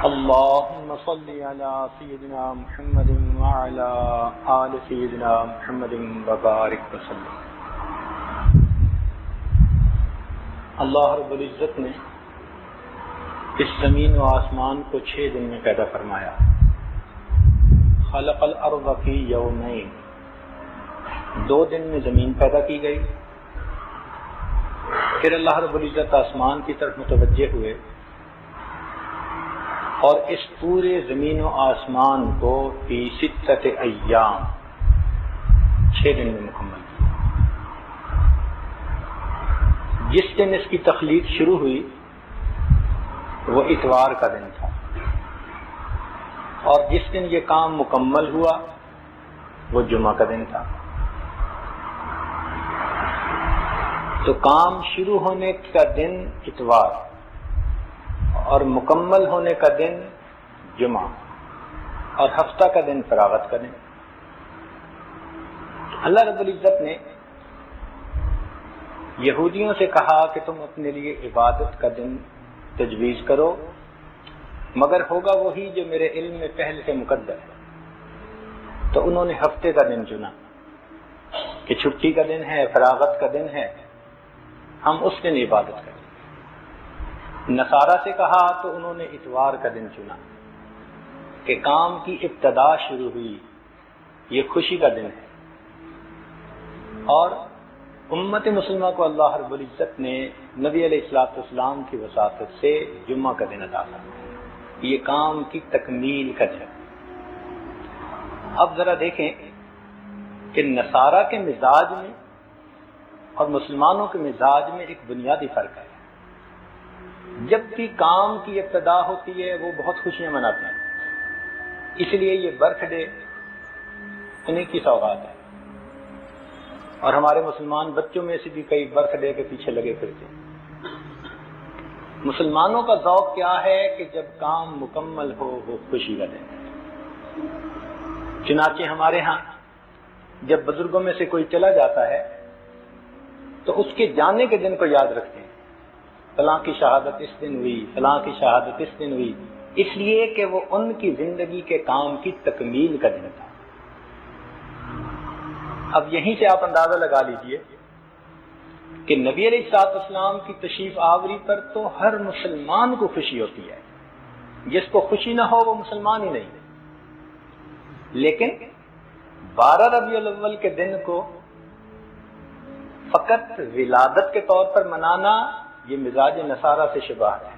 اللهم صل على سيدنا محمد وعلى آل سيدنا محمد وبارك وسلم۔ اللہ رب العزت نے اس زمین و آسمان کو 6 دن میں پیدا فرمایا۔ خلق الارض فی یومین، 2 دن میں زمین پیدا کی گئی۔ پھر اللہ رب العزت آسمان کی طرف متوجہ ہوئے اور اس پورے زمین و آسمان کو فی 6 ایام 6 دن میں مکمل کیا۔ جس دن اس کی تخلیق شروع ہوئی وہ اتوار کا دن تھا، اور جس دن یہ کام مکمل ہوا وہ جمعہ کا دن تھا۔ تو کام شروع ہونے کا دن اتوار اور مکمل ہونے کا دن جمعہ، اور ہفتہ کا دن فراغت کا دن۔ اللہ رب العزت نے یہودیوں سے کہا کہ تم اپنے لیے عبادت کا دن تجویز کرو، مگر ہوگا وہی جو میرے علم میں پہلے سے مقدر ہے۔ تو انہوں نے ہفتے کا دن چنا کہ چھٹی کا دن ہے، فراغت کا دن ہے، ہم اس دن عبادت کریں۔ نصارہ سے کہا تو انہوں نے اتوار کا دن چنا کہ کام کی ابتدا شروع ہوئی، یہ خوشی کا دن ہے۔ اور امت مسلمہ کو اللہ رب العزت نے نبی علیہ السلام کی وساطت سے جمعہ کا دن عطا فرمایا، یہ کام کی تکمیل کا دن۔ اب ذرا دیکھیں کہ نصارہ کے مزاج میں اور مسلمانوں کے مزاج میں ایک بنیادی فرق ہے۔ جب بھی کام کی ابتدا ہوتی ہے وہ بہت خوشیاں مناتے ہیں، اس لیے یہ برتھ ڈے انہیں کی سوغات ہے۔ اور ہمارے مسلمان بچوں میں سے بھی کئی برتھ ڈے کے پیچھے لگے پھرتے ہیں۔ مسلمانوں کا ذوق کیا ہے کہ جب کام مکمل ہو وہ خوشی کا دن ہے۔ چنانچہ ہمارے ہاں جب بزرگوں میں سے کوئی چلا جاتا ہے تو اس کے جانے کے دن کو یاد رکھتے ہیں، فلاں کی شہادت اس دن ہوئی، فلاں کی شہادت اس دن ہوئی، اس لیے کہ وہ ان کی زندگی کے کام کی تکمیل کا دن تھا۔ اب یہیں سے آپ اندازہ لگا لیجئے کہ نبی علیہ السلام کی تشریف آوری پر تو ہر مسلمان کو خوشی ہوتی ہے، جس کو خوشی نہ ہو وہ مسلمان ہی نہیں۔ لیکن 12 ربیع الاول کے دن کو فقط ولادت کے طور پر منانا یہ مزاج نصارہ سے شبہ ہے۔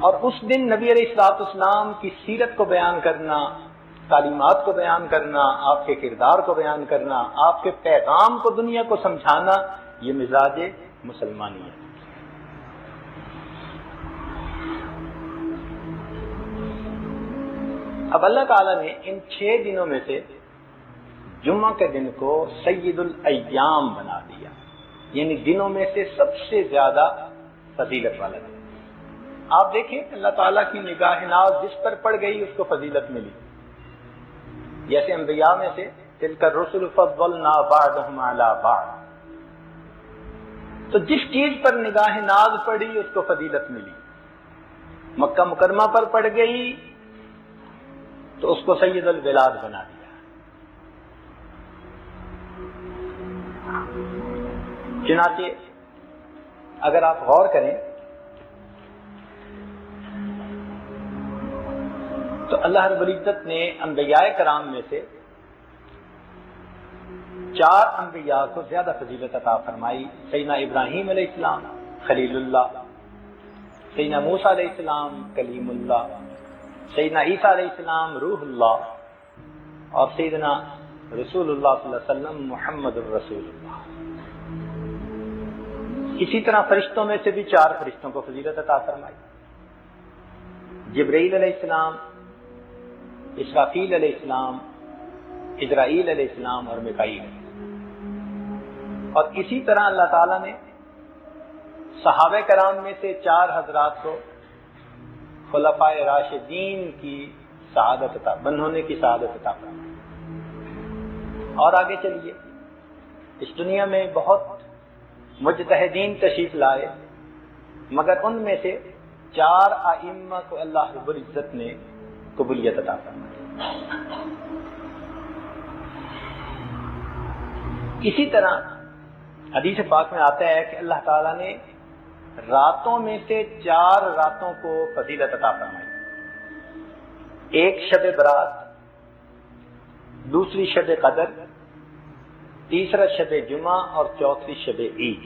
اور اس دن نبی علیہ السلام کی سیرت کو بیان کرنا، تعلیمات کو بیان کرنا، آپ کے کردار کو بیان کرنا، آپ کے پیغام کو دنیا کو سمجھانا، یہ مزاج مسلمانی ہے۔ اب اللہ تعالیٰ نے ان 6 دنوں میں سے جمعہ کے دن کو سید الایام بنا دیا، یعنی دنوں میں سے سب سے زیادہ فضیلت والا دن۔ آپ دیکھیں اللہ تعالیٰ کی نگاہ ناز جس پر پڑ گئی اس کو فضیلت ملی۔ جیسے انبیاء میں سے تلک الرسل فضلنا بعضهم علی بعض، تو جس چیز پر نگاہ ناز پڑی اس کو فضیلت ملی۔ مکہ مکرمہ پر پڑ گئی تو اس کو سید البلاد بنا دیا۔ چنانچہ اگر آپ غور کریں تو اللہ رب العزت نے انبیاء کرام میں سے 4 انبیاء کو زیادہ فضیلت عطا فرمائی۔ سیدنا ابراہیم علیہ السلام خلیل اللہ، سیدنا موسیٰ علیہ السلام کلیم اللہ، سیدنا عیسیٰ علیہ السلام روح اللہ، اور سیدنا رسول اللہ صلی اللہ علیہ وسلم محمد الرسول اللہ۔ اسی طرح فرشتوں میں سے بھی 4 فرشتوں کو فضیلت عطا فرمائی، جبرائیل علیہ السلام، اسرافیل علیہ السلام، اسرائیل علیہ السلام اور میکائیل۔ اور اسی طرح اللہ تعالیٰ نے صحابہ کرام میں سے 4 حضرات کو خلفائے راشدین کی سعادت عطا، بننے کی سعادت عطا فرمائی۔ اور آگے چلیے، اس دنیا میں بہت مجتہدین تشریف لائے، مگر ان میں سے 4 ائمہ کو اللہ رب العزت نے قبولیت عطا فرمائی۔ اسی طرح حدیث پاک میں آتا ہے کہ اللہ تعالیٰ نے راتوں میں سے 4 راتوں کو فضیلت عطا فرمائی، ایک شب برات، دوسری شب قدر، تیسرا شب جمعہ اور چوتھی شب عید،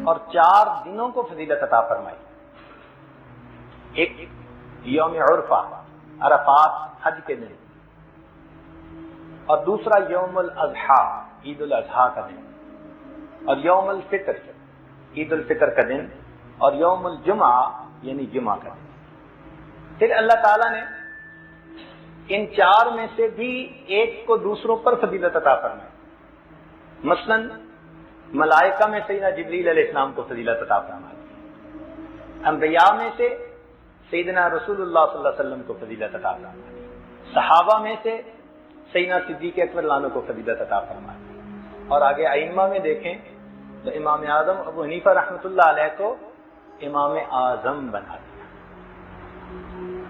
اور 4 دنوں کو فضیلت عطا فرمائی۔ ایک یوم عرفہ، عرفات حج کے دن، اور دوسرا یوم الاضحیٰ، عید الاضحیٰ کا دن، اور یوم الفطر، عید الفطر کا دن، اور یوم الجمعہ یعنی جمعہ کا دن۔ پھر اللہ تعالیٰ نے ان 4 میں سے بھی ایک کو دوسروں پر فضیلت عطا فرمائی۔ مثلا ملائکہ میں سیدنا جبریل علیہ السلام کو فضیلت عطا فرمائی، انبیاء میں سے سیدنا رسول اللہ صلی اللہ علیہ وسلم کو فضیلت عطا فرمائی، صحابہ میں سے سیدنا صدیق اکبر عنہ کو فضیلت عطا فرمائی، اور آگے ائمہ میں دیکھیں تو امام اعظم ابو حنیفہ رحمۃ اللہ علیہ کو امام اعظم بنا دیا۔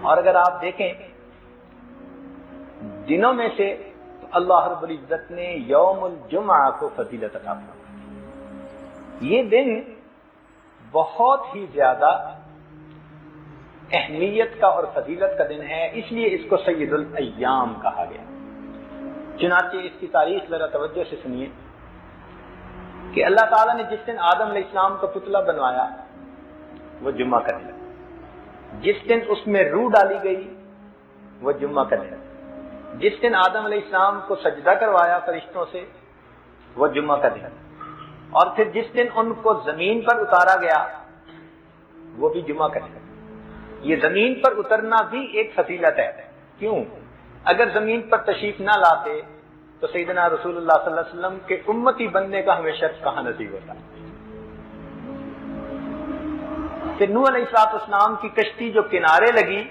اور اگر آپ دیکھیں دنوں میں سے تو اللہ رب العزت نے یوم الجمعہ کو فضیلت عطا فرمائی۔ یہ دن بہت ہی زیادہ اہمیت کا اور فضیلت کا دن ہے، اس لیے اس کو سید الایام کہا گیا۔ چنانچہ اس کی تاریخ ذرا توجہ سے سنیے کہ اللہ تعالیٰ نے جس دن آدم علیہ السلام کا پتلا بنوایا وہ جمعہ کا دن، جس دن اس میں روح ڈالی گئی وہ جمعہ کا دن، جس دن آدم علیہ السلام کو سجدہ کروایا فرشتوں سے وہ جمعہ کا دن، اور پھر جس دن ان کو زمین پر اتارا گیا وہ بھی جمعہ کا دن۔ یہ زمین پر اترنا بھی ایک فضیلت ہے۔ کیوں؟ اگر زمین پر تشریف نہ لاتے تو سیدنا رسول اللہ صلی اللہ علیہ وسلم کے امتی بننے کا ہمیں شرف کہاں نصیب ہوتا۔ پھر نوح علیہ السلام کی کشتی جو کنارے لگی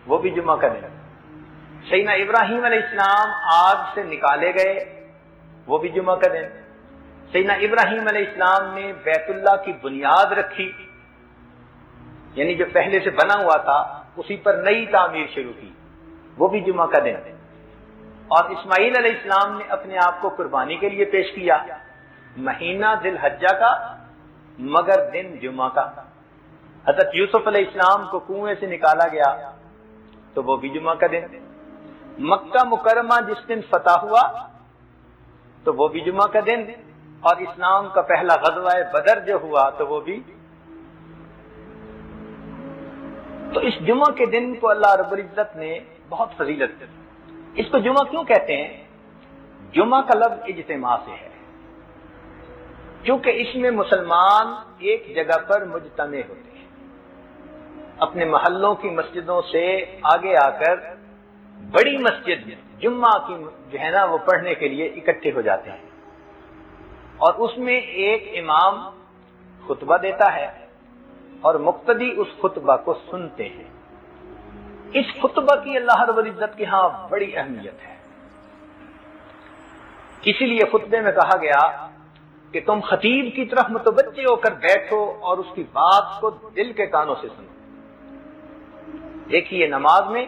وہ بھی جمعہ کا دن، سیدنا ابراہیم علیہ السلام آگ سے نکالے گئے وہ بھی جمعہ کا دن، سیدنا ابراہیم علیہ السلام نے بیت اللہ کی بنیاد رکھی، یعنی جو پہلے سے بنا ہوا تھا اسی پر نئی تعمیر شروع کی، وہ بھی جمعہ کا دن، اور اسماعیل علیہ السلام نے اپنے آپ کو قربانی کے لیے پیش کیا، مہینہ ذی الحجہ کا مگر دن جمعہ کا۔ حضرت یوسف علیہ السلام کو کنویں سے نکالا گیا تو وہ بھی جمعہ کا دن، مکہ مکرمہ جس دن فتح ہوا تو وہ بھی جمعہ کا دن، اور اسلام کا پہلا غزوہ بدر جو ہوا تو وہ بھی۔ تو اس جمعہ کے دن کو اللہ رب العزت نے بہت فضیلت دی۔ اس کو جمعہ کیوں کہتے ہیں؟ جمعہ کا لفظ اجتماع سے ہے، کیونکہ اس میں مسلمان ایک جگہ پر مجتمع ہوتے ہیں، اپنے محلوں کی مسجدوں سے آگے آ کر بڑی مسجد جمعہ کی جو ہے نا وہ پڑھنے کے لیے اکٹھے ہو جاتے ہیں، اور اس میں ایک امام خطبہ دیتا ہے اور مقتدی اس خطبہ کو سنتے ہیں۔ اس خطبہ کی اللہ رب العزت کے ہاں بڑی اہمیت ہے، اسی لیے خطبے میں کہا گیا کہ تم خطیب کی طرف متوجہ ہو کر بیٹھو اور اس کی بات کو دل کے کانوں سے سنو۔ دیکھیے نماز میں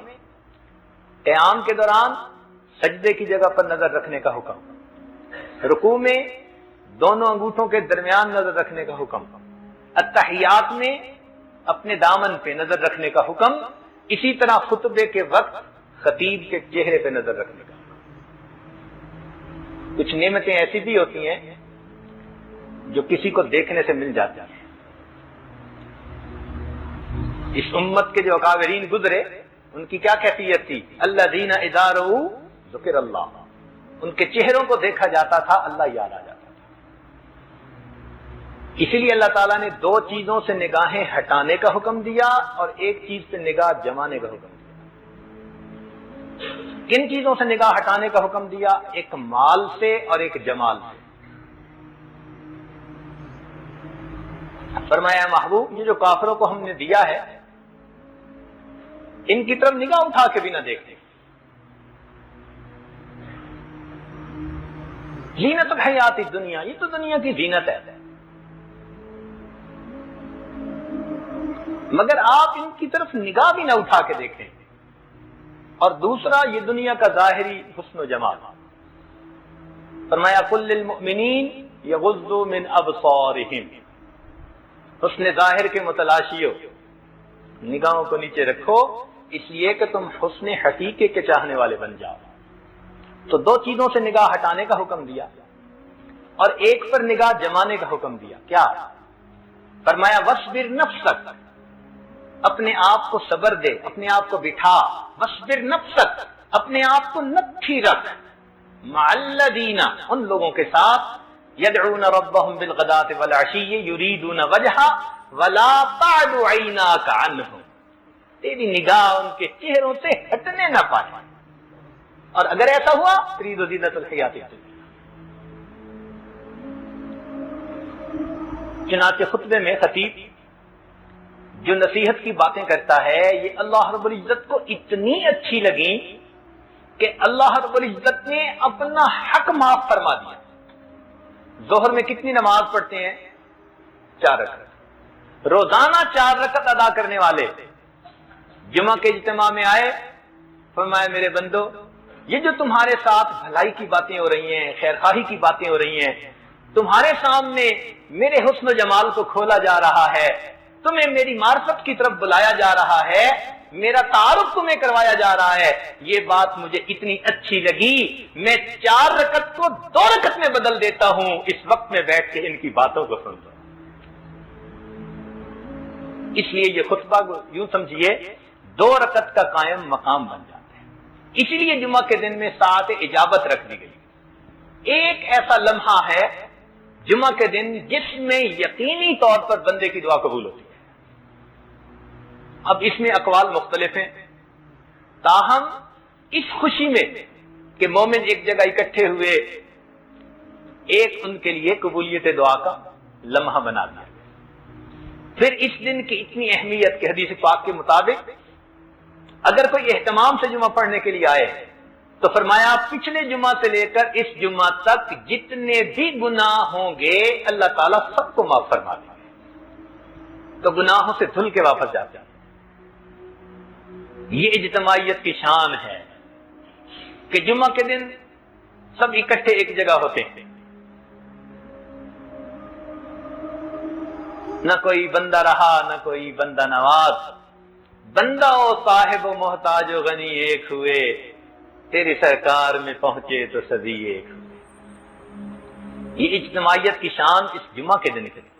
قیام کے دوران سجدے کی جگہ پر نظر رکھنے کا حکم، رکوع میں دونوں انگوٹھوں کے درمیان نظر رکھنے کا حکم، التحیات میں اپنے دامن پہ نظر رکھنے کا حکم، اسی طرح خطبے کے وقت خطیب کے چہرے پہ نظر رکھنے کا حکم۔ کچھ نعمتیں ایسی بھی ہوتی ہیں جو کسی کو دیکھنے سے مل جاتی ہیں۔ اس امت کے جو اکابرین گزرے ان کی کیا کیفیت تھی؟ الذین اذا رؤوا ذکر اللہ، ان کے چہروں کو دیکھا جاتا تھا اللہ یاد آ جاتا تھا۔ اسی لیے اللہ تعالیٰ نے 2 چیزوں سے نگاہیں ہٹانے کا حکم دیا اور ایک چیز سے نگاہ جمانے کا حکم دیا۔ کن چیزوں سے نگاہ ہٹانے کا حکم دیا؟ ایک مال سے اور ایک جمال سے۔ فرمایا محبوب یہ جو کافروں کو ہم نے دیا ہے ان کی طرف نگاہ اٹھا کے بھی نہ دیکھتے۔ زینت الحیات الدنیا، یہ تو دنیا کی زینت ہے، مگر آپ ان کی طرف نگاہ بھی نہ اٹھا کے دیکھیں. اور دوسرا یہ دنیا کا ظاہری حسن و جمال. فرمایا قل للمؤمنین یغضوا من ابصارہم، حسن ظاہر کے متلاشیوں نگاہوں کو نیچے رکھو، اس لیے کہ تم حسن حقیقے کے چاہنے والے بن جاؤ. تو دو چیزوں سے نگاہ ہٹانے کا حکم دیا اور ایک پر نگاہ جمانے کا حکم دیا. کیا؟ فرمایا وَاصْبِرْ نَفْسَكَ، اپنے آپ کو صبر دے، اپنے آپ کو بٹھا. وَاصْبِرْ نَفْسَكَ، اپنے آپ کو نکھی رکھ. مَعَ الَّذِينَ، ان لوگوں کے ساتھ، يَدْعُونَ رَبَّهُمْ بِالْغَدَاةِ وَالْعَشِيِّ يُرِيدُونَ وَجْهَهُ وَلَا تَعْدُ عَيْنَاكَ عَنْهُمْ، تیری نگاہ ان کے چہروں سے ہٹنے نہ پائے. اور اگر ایسا ہوا تريد زینۃ الحیات الدنیا. چنانچہ خطبے میں خطیب جو نصیحت کی باتیں کرتا ہے یہ اللہ رب العزت کو اتنی اچھی لگی کہ اللہ رب العزت نے اپنا حق معاف فرما دیا. ظہر میں کتنی نماز پڑھتے ہیں؟ 4 رکعت. روزانہ 4 رکعت ادا کرنے والے جمعہ کے اجتماع میں آئے، فرمایا میرے بندو، یہ جو تمہارے ساتھ بھلائی کی باتیں ہو رہی ہیں، خیرخواہی کی باتیں ہو رہی ہیں، تمہارے سامنے میرے حسن و جمال کو کھولا جا رہا ہے، تمہیں میری معرفت کی طرف بلایا جا رہا ہے، میرا تعارف تمہیں کروایا جا رہا ہے، یہ بات مجھے اتنی اچھی لگی میں 4 رکعت کو 2 رکعت میں بدل دیتا ہوں اس وقت میں بیٹھ کے ان کی باتوں کو سنتا ہوں. اس لیے یہ خطبہ یوں سمجھیے 2 رکعت کا قائم مقام بن جاتا ہے. اسی لیے جمعہ کے دن میں ساعت اجابت رکھ دی گئی. ایک ایسا لمحہ ہے جمعہ کے دن جس میں یقینی طور پر بندے کی دعا قبول ہوتی ہے. اب اس میں اقوال مختلف ہیں، تاہم اس خوشی میں کہ مومن ایک جگہ اکٹھے ہوئے ایک ان کے لیے قبولیت دعا کا لمحہ بنا دیا. پھر اس دن کی اتنی اہمیت کہ حدیث پاک کے مطابق اگر کوئی اہتمام سے جمعہ پڑھنے کے لیے آئے تو فرمایا پچھلے جمعہ سے لے کر اس جمعہ تک جتنے بھی گناہ ہوں گے اللہ تعالیٰ سب کو معاف فرما دیں گے. تو گناہوں سے دھل کے واپس جاتے ہیں. یہ اجتماعیت کی شان ہے کہ جمعہ کے دن سب اکٹھے ایک جگہ ہوتے ہیں. نہ کوئی بندہ رہا نہ کوئی بندہ نواز، بندہ و صاحب و محتاج و غنی ایک ہوئے، تیری سرکار میں پہنچے تو سبھی ایک ہوئے. یہ اجتماعیت کی شان اس جمعہ کے دن کے لیے.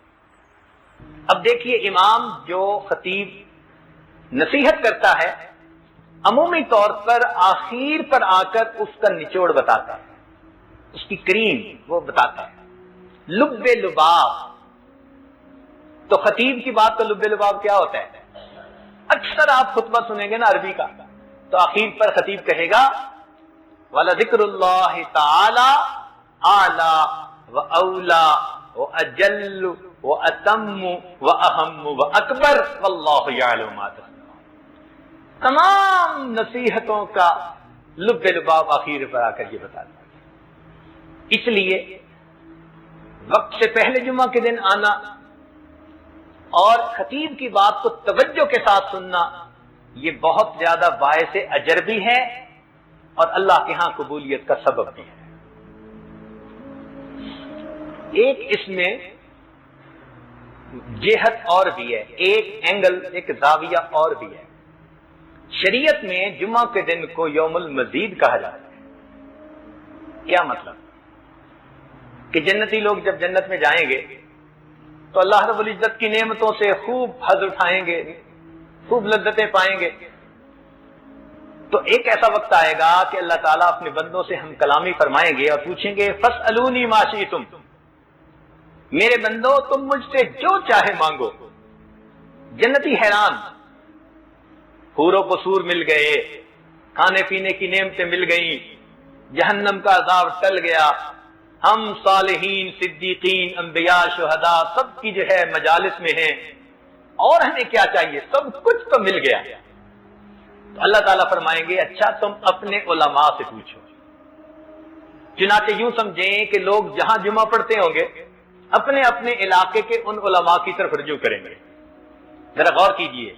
اب دیکھیے امام جو خطیب نصیحت کرتا ہے عمومی طور پر آخر پر آ کر اس کا نچوڑ بتاتا ہے، اس کی کریم وہ بتاتا ہے. لب لباب، تو خطیب کی بات کا لب لباب کیا ہوتا ہے؟ اکثر آپ خطبہ سنیں گے نا عربی کا، تو آخر پر خطیب کہے گا وَلَذِكْرُ اللَّهِ تَعَالَى أَعْلَى وَأَوْلَى وَأَجَلُّ وَأَتَمُّ وَأَهَمُّ وَأَكْبَرُ وَاللَّهُ يَعْلَمُ مَا تَصْنَعُونَ. تمام نصیحتوں کا لب لباب آخر پر آ کر یہ بتا دیا. اس لیے وقت سے پہلے جمعہ کے دن آنا اور خطیب کی بات کو توجہ کے ساتھ سننا یہ بہت زیادہ باعث اجر بھی ہے اور اللہ کے ہاں قبولیت کا سبب بھی ہے. ایک اس میں جہت اور بھی ہے، ایک اینگل، ایک زاویہ اور بھی ہے. شریعت میں جمعہ کے دن کو یوم المزید کہا جاتا ہے. کیا مطلب؟ کہ جنتی لوگ جب جنت میں جائیں گے تو اللہ رب العزت کی نعمتوں سے خوب حظ اٹھائیں گے، خوب لذتیں پائیں گے. تو ایک ایسا وقت آئے گا کہ اللہ تعالیٰ اپنے بندوں سے ہم کلامی فرمائیں گے اور پوچھیں گے فَاسْأَلُونِي مَا شِئْتُمْ، میرے بندو تم مجھ سے جو چاہے مانگو. جنتی حیران، حور و قصور مل گئے، کھانے پینے کی نعمتیں مل گئیں، جہنم کا عذاب ٹل گیا، ہم صالحین، صدیقین، انبیاء، شہداء سب کی جو ہے مجالس میں ہیں، اور ہمیں کیا چاہیے؟ سب کچھ تو مل گیا. تو اللہ تعالیٰ فرمائیں گے اچھا تم اپنے علماء سے پوچھو. چنانچہ یوں سمجھیں کہ لوگ جہاں جمعہ پڑھتے ہوں گے اپنے اپنے علاقے کے ان علماء کی طرف رجوع کریں گے. ذرا غور کیجئے،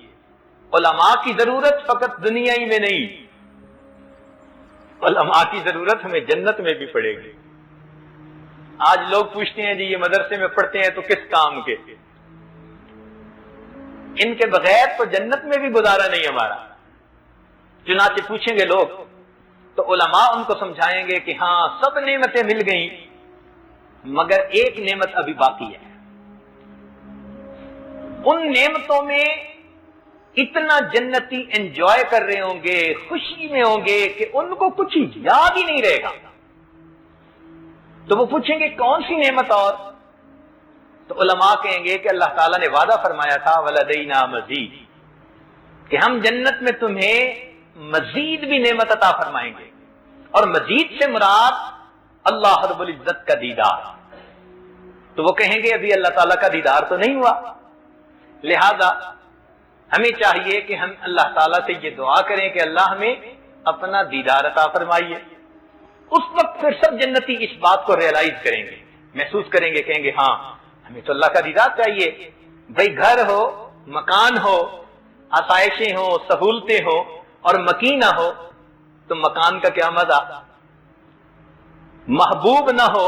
علماء کی ضرورت فقط دنیا ہی میں نہیں، علماء کی ضرورت ہمیں جنت میں بھی پڑے گی۔ آج لوگ پوچھتے ہیں جی یہ مدرسے میں پڑھتے ہیں تو کس کام کے؟ ان کے بغیر تو جنت میں بھی گزارا نہیں ہمارا۔ چنانچہ پوچھیں گے لوگ تو علماء ان کو سمجھائیں گے کہ ہاں سب نعمتیں مل گئیں مگر ایک نعمت ابھی باقی ہے۔ ان نعمتوں میں اتنا جنتی انجوائے کر رہے ہوں گے، خوشی میں ہوں گے کہ ان کو کچھ یاد ہی نہیں رہے گا۔ تو وہ پوچھیں گے کون سی نعمت؟ اور تو علماء کہیں گے کہ اللہ تعالیٰ نے وعدہ فرمایا تھا وَلَدَيْنَا مزید، کہ ہم جنت میں تمہیں مزید بھی نعمت عطا فرمائیں گے، اور مزید سے مراد اللہ رب العزت کا دیدار۔ تو وہ کہیں گے ابھی اللہ تعالیٰ کا دیدار تو نہیں ہوا، لہذا ہمیں چاہیے کہ ہم اللہ تعالیٰ سے یہ دعا کریں کہ اللہ ہمیں اپنا دیدار عطا فرمائیے۔ اس وقت پھر سب جنتی اس بات کو ریئلائز کریں گے، محسوس کریں گے، کہیں گے ہاں ہمیں تو اللہ کا دیدار چاہیے۔ بھئی گھر ہو، مکان ہو، آسائشیں ہو، سہولتیں ہو اور مکین نہ ہو تو مکان کا کیا مزہ؟ محبوب نہ ہو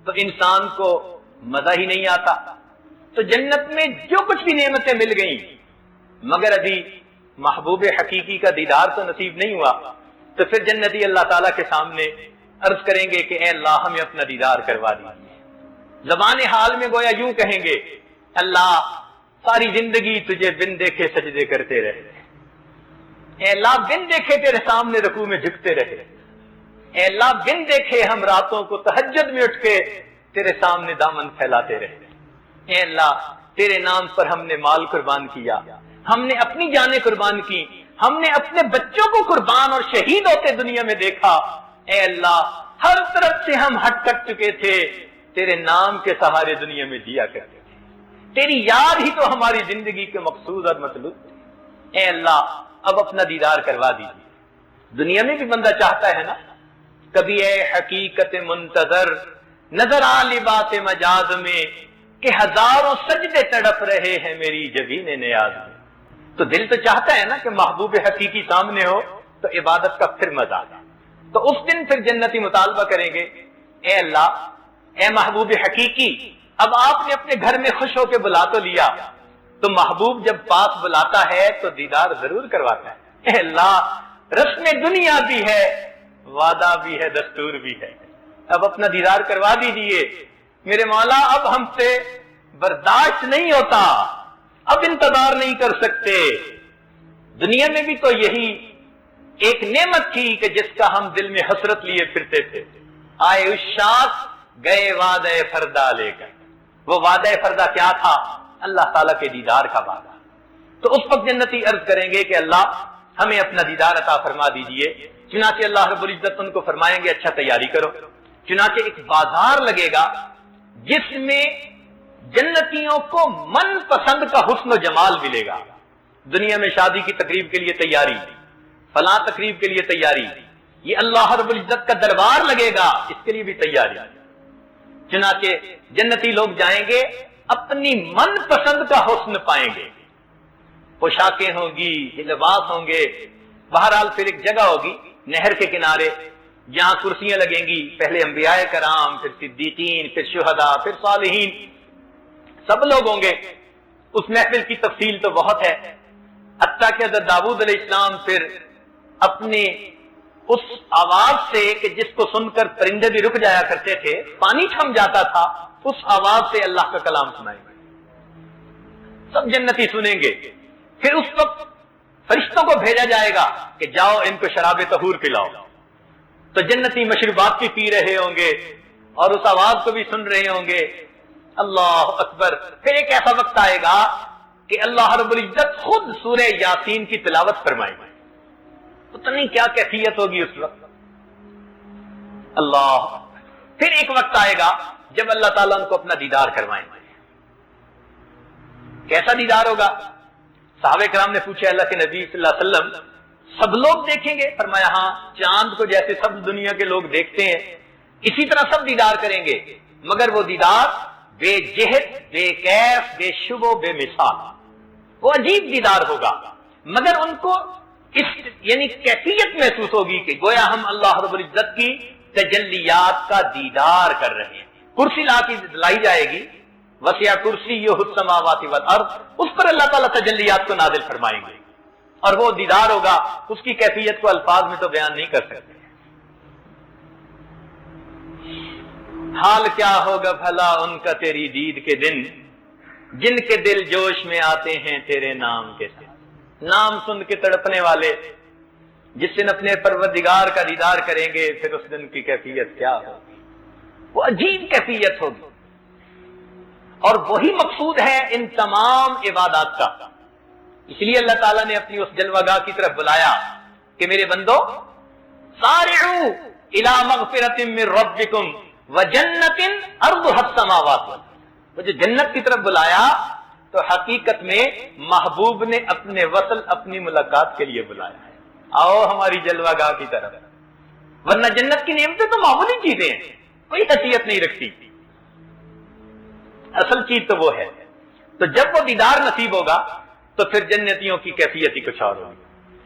تو انسان کو مزہ ہی نہیں آتا۔ تو جنت میں جو کچھ بھی نعمتیں مل گئیں مگر ابھی محبوب حقیقی کا دیدار تو نصیب نہیں ہوا، تو پھر جنتی اللہ تعالیٰ کے سامنے عرض کریں گے کہ اے اللہ ہمیں اپنا دیدار کروا دیجیے۔ زبان حال میں گویا یوں کہیں گے اللہ ساری زندگی تجھے بن دیکھے سجدے کرتے رہے، اے اللہ بن دیکھے تیرے سامنے رکوع میں جھکتے رہے، اے اللہ بن دیکھے ہم راتوں کو تہجد میں اٹھ کے تیرے سامنے دامن پھیلاتے رہے، اے اللہ تیرے نام پر ہم نے مال قربان کیا، ہم نے اپنی جانیں قربان کی، ہم نے اپنے بچوں کو قربان اور شہید ہوتے دنیا میں دیکھا، اے اللہ ہر طرف سے ہم ہٹ کٹ چکے تھے، تیرے نام کے سہارے دنیا میں جیا کرتے تھے، تیری یاد ہی تو ہماری زندگی کے مقصود اور مطلوب تھے، اے اللہ اب اپنا دیدار کروا دیجیے۔ دنیا میں بھی بندہ چاہتا ہے نا، کبھی اے حقیقت منتظر نظر آ لباس مجاز میں کہ ہزاروں سجدے تڑپ رہے ہیں میری جبین نیاز میں۔ تو دل تو چاہتا ہے نا کہ محبوب حقیقی سامنے ہو تو عبادت کا پھر مزہ آ۔ تو اس دن پھر جنتی مطالبہ کریں گے اے اللہ اے محبوب حقیقی، اب آپ نے اپنے گھر میں خوش ہو کے بلا تو لیا، تو محبوب جب پاس بلاتا ہے تو دیدار ضرور کرواتا ہے، اے اللہ رسم دنیا بھی ہے، وعدہ بھی ہے، دستور بھی ہے، اب اپنا دیدار کروا دیجیے میرے مولا، اب ہم سے برداشت نہیں ہوتا، اب انتظار نہیں کر سکتے۔ دنیا میں بھی تو یہی ایک نعمت تھی کہ جس کا ہم دل میں حسرت لیے پھرتے تھے، آئے عشاق گئے وعدہ فردا لے کر۔ وہ وعدہ فردا کیا تھا؟ اللہ تعالیٰ کے دیدار کا وعدہ۔ تو اس وقت جنتی عرض کریں گے کہ اللہ ہمیں اپنا دیدار عطا فرما دیجئے۔ چنانچہ اللہ رب العزت ان کو فرمائیں گے اچھا تیاری کرو۔ چنانچہ ایک بازار لگے گا جس میں جنتیوں کو من پسند کا حسن و جمال ملے گا۔ دنیا میں شادی کی تقریب کے لیے تیاری، فلاں تقریب کے لیے تیاری، یہ اللہ رب العزت کا دربار لگے گا، اس کے لیے بھی تیاری۔ چنانچہ جنتی لوگ جائیں گے اپنی من پسند کا حسن پائیں گے، پوشاکیں ہوں گی، لباس ہوں گے، بہرحال پھر ایک جگہ ہوگی نہر کے کنارے جہاں کرسیاں لگیں گی، پہلے انبیاء کرام، پھر صدیقین، پھر شہداء، پھر صالحین، سب لوگ ہوں گے۔ اس محفل کی تفصیل تو بہت ہے، حتیٰ کہ حضرت داؤد علیہ السلام پھر اپنے اس آواز سے کہ جس کو سن کر پرندے بھی رک جایا کرتے تھے، پانی تھم جاتا تھا، اس آواز سے اللہ کا کلام سنائیں گے، سب جنتی سنیں گے۔ پھر اس وقت فرشتوں کو بھیجا جائے گا کہ جاؤ ان کو شراب طہور پلاؤ، تو جنتی مشروبات بھی پی رہے ہوں گے اور اس آواز کو بھی سن رہے ہوں گے، اللہ اکبر۔ پھر ایک ایسا وقت آئے گا کہ اللہ رب العزت خود سورہ یاسین کی تلاوت فرمائیں گے، پتہ نہیں کیا کیفیت ہوگی اس وقت، اللہ۔ پھر ایک وقت آئے گا جب اللہ تعالیٰ ان کو اپنا دیدار کروائیں گے۔ کیسا دیدار ہوگا؟ صحابہ کرام نے پوچھا اللہ کے نبی صلی اللہ علیہ وسلم سب لوگ دیکھیں گے؟ فرمایا ہاں، چاند کو جیسے سب دنیا کے لوگ دیکھتے ہیں اسی طرح سب دیدار کریں گے، مگر وہ دیدار بے جہت، بے کیف، بے شبو، بے مثال، وہ عجیب دیدار ہوگا، مگر ان کو اس یعنی کیفیت محسوس ہوگی کہ گویا ہم اللہ رب العزت کی تجلیات کا دیدار کر رہے ہیں۔ کرسی لائی جائے گی، وسع کرسیہ السماوات والارض، اس پر اللہ تعالیٰ تجلیات کو نازل فرمائیں گے، اور وہ دیدار ہوگا، اس کی کیفیت کو الفاظ میں تو بیان نہیں کر سکتے۔ حال کیا ہوگا بھلا ان کا تیری دید کے دن، جن کے دل جوش میں آتے ہیں تیرے نام کے ساتھ۔ نام سن کے تڑپنے والے جس دن اپنے پروردگار کا دیدار کریں گے، پھر اس دن کی کیفیت کیا ہوگی؟ وہ عجیب کیفیت ہوگی، اور وہی مقصود ہے ان تمام عبادات کا۔ اس لیے اللہ تعالیٰ نے اپنی اس جلوہ گاہ کی طرف بلایا کہ میرے بندو سارعوا الی مغفرۃ من ربکم وجنۃ ارضھا السماوات والارض۔ وہ جو جنت کی طرف بلایا تو حقیقت میں محبوب نے اپنے وصل، اپنی ملاقات کے لیے بلایا ہے، آؤ ہماری جلوہ گاہ کی طرف، ورنہ جنت کی نعمتیں تو معمولی چیزیں ہیں، کوئی حیثیت نہیں رکھتی، اصل چیز تو وہ ہے۔ تو جب وہ دیدار نصیب ہوگا تو پھر جنتیوں کی کیفیت ہی کچھ اور ہوگی۔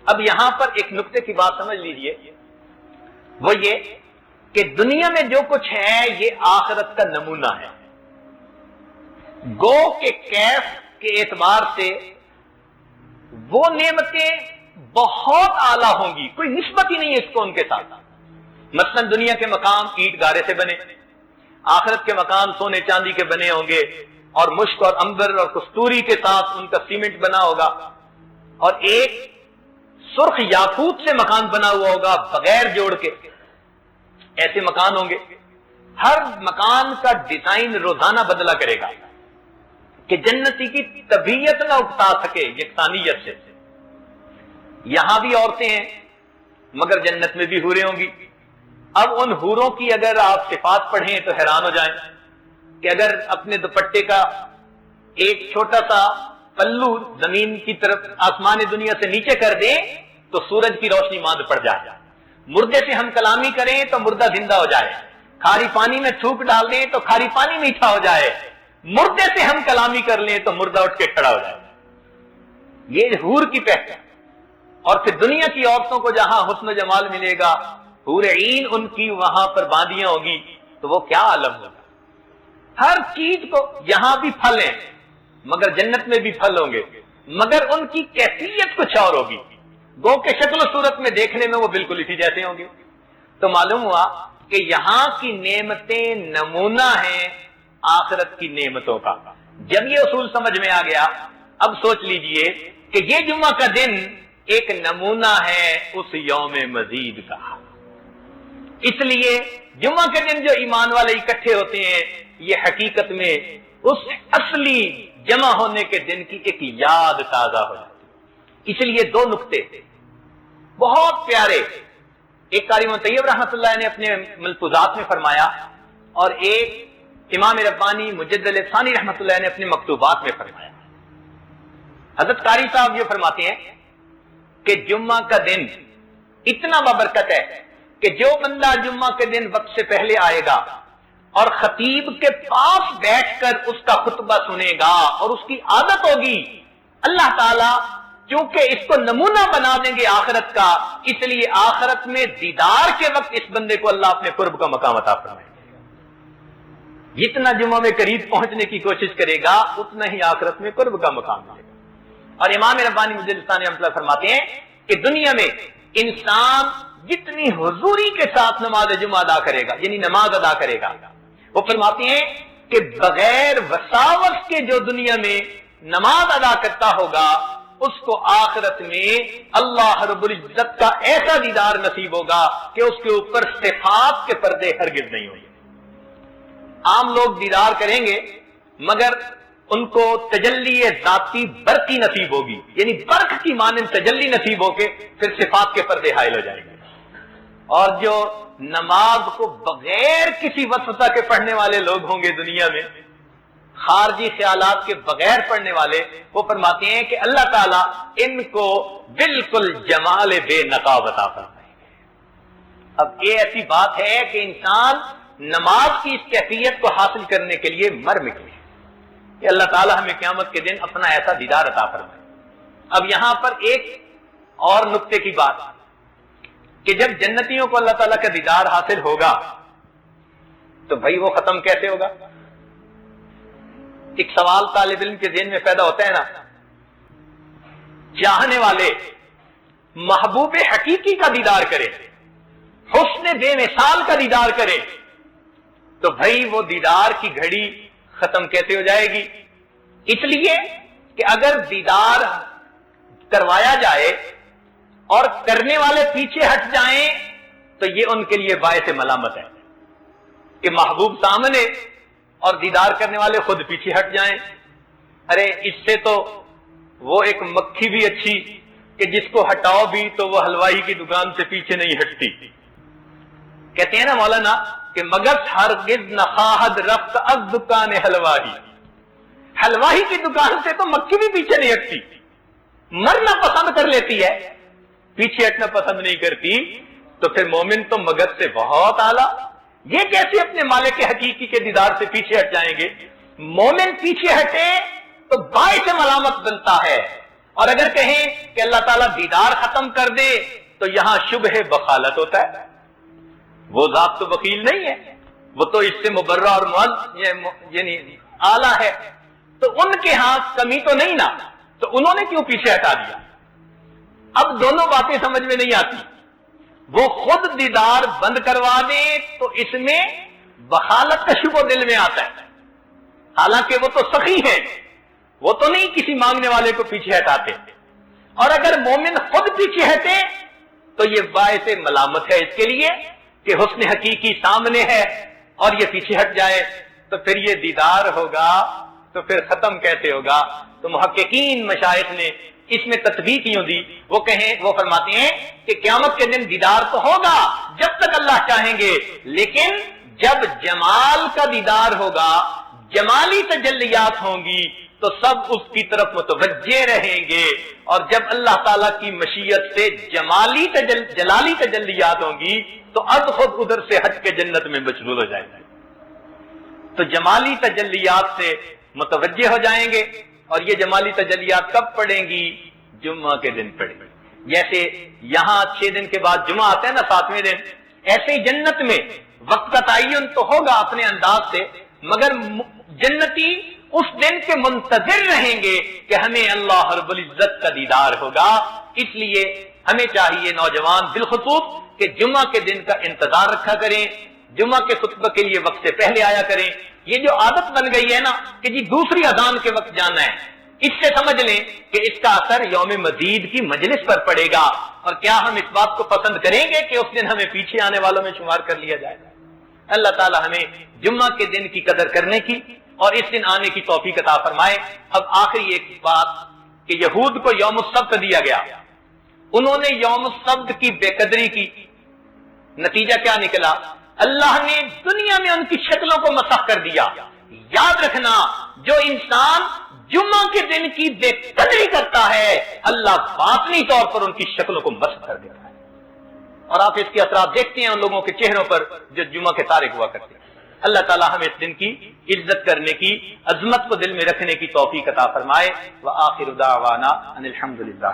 اب یہاں پر ایک نقطے کی بات سمجھ لیجئے، وہ یہ کہ دنیا میں جو کچھ ہے یہ آخرت کا نمونہ ہے۔ گو کے کیف کے اعتبار سے وہ نعمتیں بہت اعلیٰ ہوں گی، کوئی نسبت ہی نہیں ہے اس کو ان کے ساتھ۔ مثلا دنیا کے مقام اینٹ گارے سے بنے، آخرت کے مقام سونے چاندی کے بنے ہوں گے، اور مشک اور عنبر اور کستوری کے ساتھ ان کا سیمنٹ بنا ہوگا، اور ایک سرخ یاقوت سے مکان بنا ہوا ہوگا بغیر جوڑ کے، ایسے مکان ہوں گے۔ ہر مکان کا ڈیزائن روزانہ بدلا کرے گا کہ جنتی کی طبیعت نہ اکتا سکے یکسانیت سے۔ یہاں بھی عورتیں ہیں مگر جنت میں بھی حوریں ہوں گی۔ اب ان حوروں کی اگر آپ صفات پڑھیں تو حیران ہو جائیں کہ اگر اپنے دوپٹے کا ایک چھوٹا سا پلو زمین کی طرف آسمان دنیا سے نیچے کر دیں تو سورج کی روشنی ماند پڑ جائے، مردے سے ہم کلامی کریں تو مردہ زندہ ہو جائے، کھاری پانی میں تھوک ڈال دیں تو کھاری پانی میٹھا ہو جائے، مردے سے ہم کلامی کر لیں تو مردہ اٹھ کے کھڑا ہو جائے۔ یہ حور کی پہچان۔ اور پھر دنیا کی عورتوں کو جہاں حسن و جمال ملے گا، حور عین ان کی وہاں پر باندیاں ہوگی، تو وہ کیا عالم ہوگا۔ ہر چیز کو یہاں بھی پھل ہیں مگر جنت میں بھی پھل ہوں گے، مگر ان کی کیفیت کچھ اور ہوگی۔ گو کے شکل و صورت میں دیکھنے میں وہ بالکل اسی جیسے ہوں گے۔ تو معلوم ہوا کہ یہاں کی نعمتیں نمونہ ہیں آخرت کی نعمتوں کا۔ جب یہ اصول سمجھ میں آ گیا، اب سوچ لیجئے کہ یہ جمعہ کا دن ایک نمونہ ہے اس یوم مزید کا۔ اس لیے جمعہ کے دن جو ایمان والے اکٹھے ہوتے ہیں، یہ حقیقت میں اس اصلی جمع ہونے کے دن کی ایک یاد تازہ ہو جاتی ہے۔ اس لیے دو نقطے بہت پیارے، ایک قاری طیب رحمۃ اللہ نے اپنے ملفوظات میں فرمایا، اور ایک امام ربانی مجدد ثانی رحمۃ اللہ نے اپنے مکتوبات میں فرمایا۔ حضرت قاری صاحب یہ فرماتے ہیں کہ جمعہ کا دن اتنا بابرکت ہے کہ جو بندہ جمعہ کے دن وقت سے پہلے آئے گا اور خطیب کے پاس بیٹھ کر اس کا خطبہ سنے گا، اور اس کی عادت ہوگی، اللہ تعالیٰ چونکہ اس کو نمونہ بنا دیں گے آخرت کا، اس لیے آخرت میں دیدار کے وقت اس بندے کو اللہ اپنے قرب کا مقام عطا فرمائے گا۔ جتنا جمعہ میں قریب پہنچنے کی کوشش کرے گا اتنا ہی آخرت میں قرب کا مقام ملے گا۔ اور امام ربانی مجدد ثانی رحمۃ اللہ فرماتے ہیں کہ دنیا میں انسان جتنی حضوری کے ساتھ نماز جمعہ ادا کرے گا، یعنی نماز ادا کرے گا، وہ فرماتے ہیں کہ بغیر وساوس کے جو دنیا میں نماز ادا کرتا ہوگا، اس کو آخرت میں اللہ رب العزت کا ایسا دیدار نصیب ہوگا کہ اس کے اوپر صفات کے پردے ہرگز نہیں ہوں گے۔ عام لوگ دیدار کریں گے مگر ان کو تجلی ذاتی برقی نصیب ہوگی، یعنی برق کی مانند تجلی نصیب ہو کے پھر صفات کے پردے حائل ہو جائیں گے۔ اور جو نماز کو بغیر کسی وسوسہ کے پڑھنے والے لوگ ہوں گے دنیا میں، خارجی خیالات کے بغیر پڑھنے والے، وہ فرماتے ہیں کہ اللہ تعالیٰ ان کو بالکل جمال بے نقاب عطا فرمائے گے۔ اب یہ ایسی بات ہے کہ انسان نماز کی اس کیفیت کو حاصل کرنے کے لیے مر مٹے کہ اللہ تعالیٰ ہمیں قیامت کے دن اپنا ایسا دیدار عطا فرمائے۔ اب یہاں پر ایک اور نقطے کی بات کہ جب جنتیوں کو اللہ تعالیٰ کا دیدار حاصل ہوگا تو بھائی وہ ختم کیسے ہوگا؟ ایک سوال طالب علم کے ذہن میں پیدا ہوتا ہے نا، چاہنے والے محبوب حقیقی کا دیدار کرے، حسن بے مثال کا دیدار کرے، تو بھائی وہ دیدار کی گھڑی ختم کیسے ہو جائے گی؟ اس لیے کہ اگر دیدار کروایا جائے اور کرنے والے پیچھے ہٹ جائیں تو یہ ان کے لیے باعث ملامت ہے کہ محبوب سامنے اور دیدار کرنے والے خود پیچھے ہٹ جائیں۔ ارے اس سے تو وہ ایک مکھی بھی اچھی کہ جس کو ہٹاؤ بھی تو وہ حلوائی کی دکان سے پیچھے نہیں ہٹتی۔ کہتے ہیں نا مولانا کہ مگس ہرگز نہ خواہد رفت از دکان حلوائی، حلوائی کی دکان سے تو مکھی بھی پیچھے نہیں ہٹتی، مرنا پسند کر لیتی ہے، پیچھے ہٹنا پسند نہیں کرتی۔ تو پھر مومن تو مگس سے بہت اعلیٰ، یہ کیسے اپنے مالک حقیقی کے دیدار سے پیچھے ہٹ جائیں گے؟ مومن پیچھے ہٹے تو باعث ملامت بنتا ہے، اور اگر کہیں کہ اللہ تعالیٰ دیدار ختم کر دے تو یہاں شبہ بخالت ہوتا ہے۔ وہ ذات تو وکیل نہیں ہے، وہ تو اس سے مبرہ اور یعنی اعلیٰ ہے، تو ان کے ہاں کمی تو نہیں نا، تو انہوں نے کیوں پیچھے ہٹا دیا؟ اب دونوں باتیں سمجھ میں نہیں آتی۔ وہ خود دیدار بند کروا دیں تو اس میں بخالت کا شبہ دل میں آتا ہے، حالانکہ وہ تو سخی ہیں، وہ تو نہیں کسی مانگنے والے کو پیچھے ہٹاتے، اور اگر مومن خود پیچھے ہٹے تو یہ باعث ملامت ہے اس کے لیے کہ حسن حقیقی سامنے ہے اور یہ پیچھے ہٹ جائے، تو پھر یہ دیدار ہوگا تو پھر ختم کیسے ہوگا؟ تو محققین مشائخ نے اس میں تطبیق یوں دی، وہ فرماتے ہیں کہ قیامت کے دن دیدار تو ہوگا جب تک اللہ چاہیں گے، لیکن جب جمال کا دیدار ہوگا، جمالی تجلیات ہوں گی تو سب اس کی طرف متوجہ رہیں گے، اور جب اللہ تعالیٰ کی مشیت سے جلالی تجلیات ہوں گی تو اب خود ادھر سے ہٹ کے جنت میں مشغول ہو جائیں گے۔ تو جمالی تجلیات سے متوجہ ہو جائیں گے، اور یہ جمالی تجلیات کب پڑیں گی؟ جمعہ کے دن پڑیں گی۔ جیسے یہاں 6 دن کے بعد جمعہ آتا ہے نا 7ویں دن، ایسے ہی جنت میں وقت کا تعین تو ہوگا اپنے انداز سے، مگر جنتی اس دن کے منتظر رہیں گے کہ ہمیں اللہ رب العزت کا دیدار ہوگا۔ اس لیے ہمیں چاہیے نوجوان بالخصوص کہ جمعہ کے دن کا انتظار رکھا کریں، جمعہ کے خطبہ کے لیے وقت سے پہلے آیا کریں۔ یہ جو عادت بن گئی ہے نا کہ جی دوسری اذان کے وقت جانا ہے، اس سے سمجھ لیں کہ اس کا اثر یوم مزید کی مجلس پر پڑے گا، اور کیا ہم اس بات کو پسند کریں گے کہ اس دن ہمیں پیچھے آنے والوں میں شمار کر لیا جائے گا؟ اللہ تعالی ہمیں جمعہ کے دن کی قدر کرنے کی اور اس دن آنے کی توفیق عطا فرمائے۔ اب آخری ایک بات کہ یہود کو یوم السبت دیا گیا، انہوں نے یوم السبت کی بے قدری کی، نتیجہ کیا نکلا؟ اللہ نے دنیا میں ان کی شکلوں کو مسخ کر دیا۔ یاد رکھنا، جو انسان جمعہ کے دن کی بے قدری کرتا ہے اللہ باطنی طور پر ان کی شکلوں کو مسخ کر دیتا ہے، اور آپ اس کے اثرات دیکھتے ہیں ان لوگوں کے چہروں پر جو جمعہ کے تارک ہوا کرتے ہیں۔ اللہ تعالی ہمیں اس دن کی عزت کرنے کی، عظمت کو دل میں رکھنے کی توفیق عطا فرمائے۔ وآخر دعوانا ان الحمدللہ۔